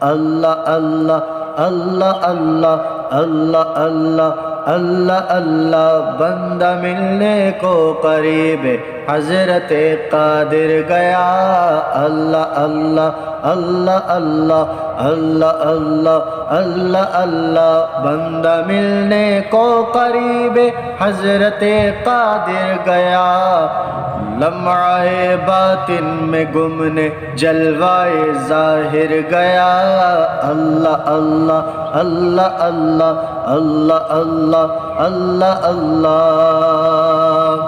اللہ اللہ اللہ اللہ اللہ اللہ اللہ اللہ بندہ ملنے کو قریب حضرت قادر گیا اللہ اللہ اللہ اللہ اللہ اللہ اللہ اللہ بندہ ملنے کو قریب حضرت قادر گیا لمعہ باطن میں گمنے جلوائے ظاہر گیا اللہ اللہ اللہ اللہ اللہ اللہ اللہ اللہ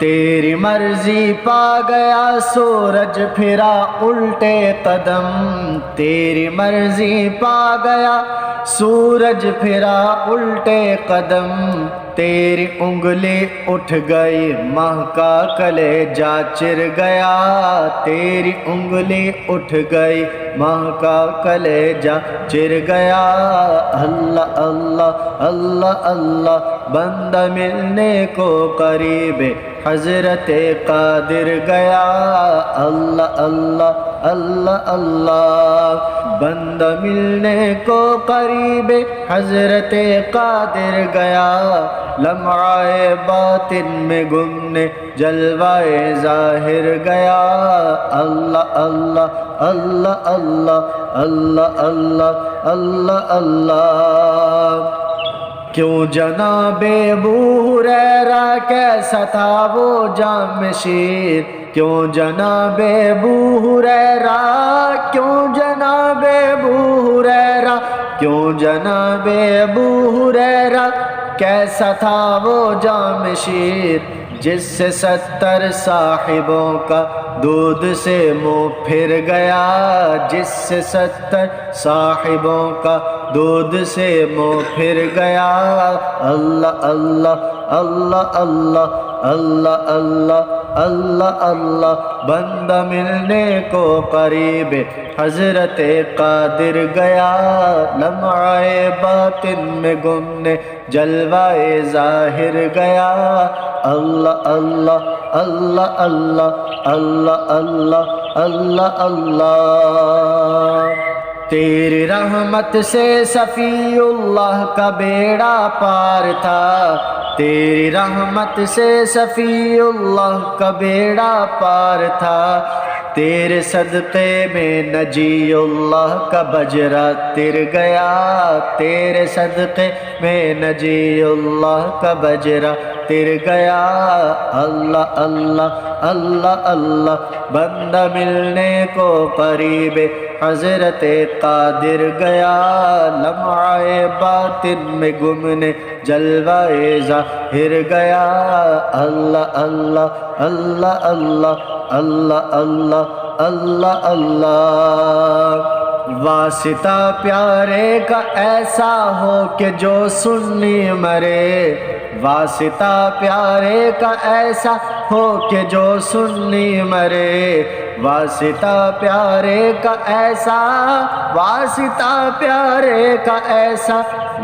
تیری مرضی پا گیا سورج پھرا الٹے قدم تیری مرضی پا گیا سورج پھرا الٹے قدم تیری انگلی اٹھ گئی ماہ کا کلیجہ چر گیا تیری انگلی اٹھ گئی ماہ کا کلیجہ چر گیا اللہ اللہ اللہ اللہ بندہ ملنے کو قریب حضرت قادر گیا اللہ اللہ اللہ اللہ بندہ ملنے کو قریب حضرت قادر گیا لمعہ باطن میں گمنے جلوائے ظاہر گیا اللہ اللہ اللہ اللہ اللہ اللہ اللہ اللہ کیوں جناب ابو ہریرہ کیسا تھا وہ جام شیر کیوں جناب ابو ہریرہ کیوں جناب ابو ہریرہ کیوں جناب ابو ہریرہ کیسا تھا وہ جام شیر جس سے 70 صاحبوں کا دودھ سے منہ پھر گیا جس سے 70 صاحبوں کا دودھ سے منہ پھر گیا اللہ اللہ اللہ اللہ اللہ اللہ اللہ اللہ بندہ ملنے کو قریب حضرت قادر گیا لمعہ باطن میں گمنے جلوائے ظاہر گیا اللہ اللہ اللہ اللہ اللہ اللہ اللہ اللہ تیری رحمت سے صفی اللہ کا بیڑا پار تھا تیری رحمت سے صفی اللہ کا بیڑا پار تھا تیرے صدقے میں نجی اللہ کا بجرا تر گیا تیرے صدقے میں نجی اللہ کا بجرا تر گیا اللہ اللہ اللہ اللہ بندہ ملنے کو قریب حضرت قادر گیا لمعہ باطن میں گمنے جلوائے ظاہر گیا اللہ اللہ اللہ اللہ اللہ اللہ اللہ اللہ واسطہ پیارے کا ایسا ہو کہ جو سنی مرے واسطہ پیارے کا ایسا ہو کہ جو سنی مرے واسطہ پیارے کا ایسا واسطہ پیارے کا ایسا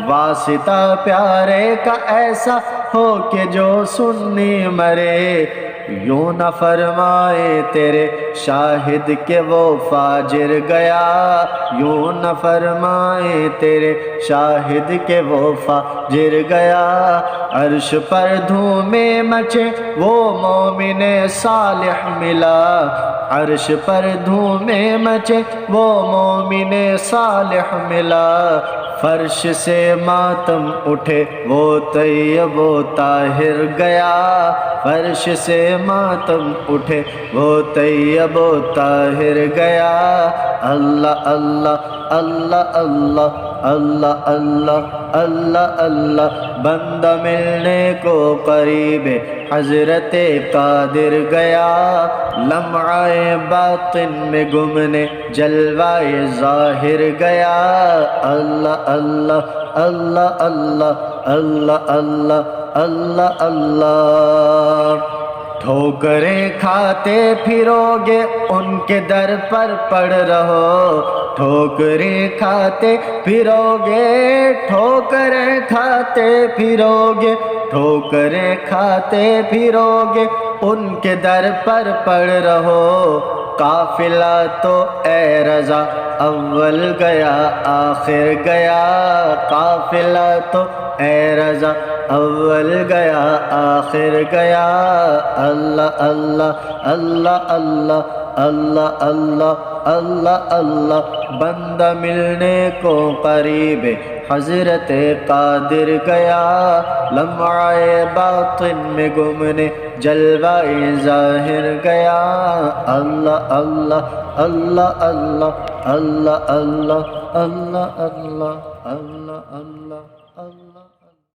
واسطہ پیارے کا ایسا ہو کہ جو سنی مرے یوں نہ فرمائے تیرے شاہد کہ وہ فاجر گیا یوں نہ فرمائے تیرے شاہد کہ وہ فاجر گیا عرش پر دھومیں مچے وہ مومن صالح ملا عرش پر دھومیں مچے وہ مومن صالح ملا فرش سے ماتم اٹھے وہ طیب و طاہر گیا فرش سے ماتم اٹھے وہ طیب و طاہر گیا اللہ اللہ اللہ اللہ اللہ اللہ اللہ اللہ بندہ ملنے کو قریب حضرت قادر گیا لمعہ باطن میں گمنے جلوائے ظاہر گیا اللہ اللہ اللہ اللہ اللہ اللہ اللہ اللہ ٹھوکریں کھاتے پھرو گے ان کے در پر پڑ رہو ٹھوکریں کھاتے پھرو گے ٹھوکریں کھاتے پھرو گے ٹھوکریں کھاتے پھرو گے ان کے در پر پڑ رہو قافلہ تو اے رضا اول گیا آخر گیا قافلہ تو اے رضا اول گیا آخر گیا اللہ اللہ اللہ اللہ اللہ اللہ اللہ اللہ بندہ ملنے کو قریب حضرت قادر گیا لمعہ باطن میں گمنے جلوہ ظاہر گیا اللہ اللہ اللہ اللہ اللہ اللہ اللہ اللہ اللہ اللہ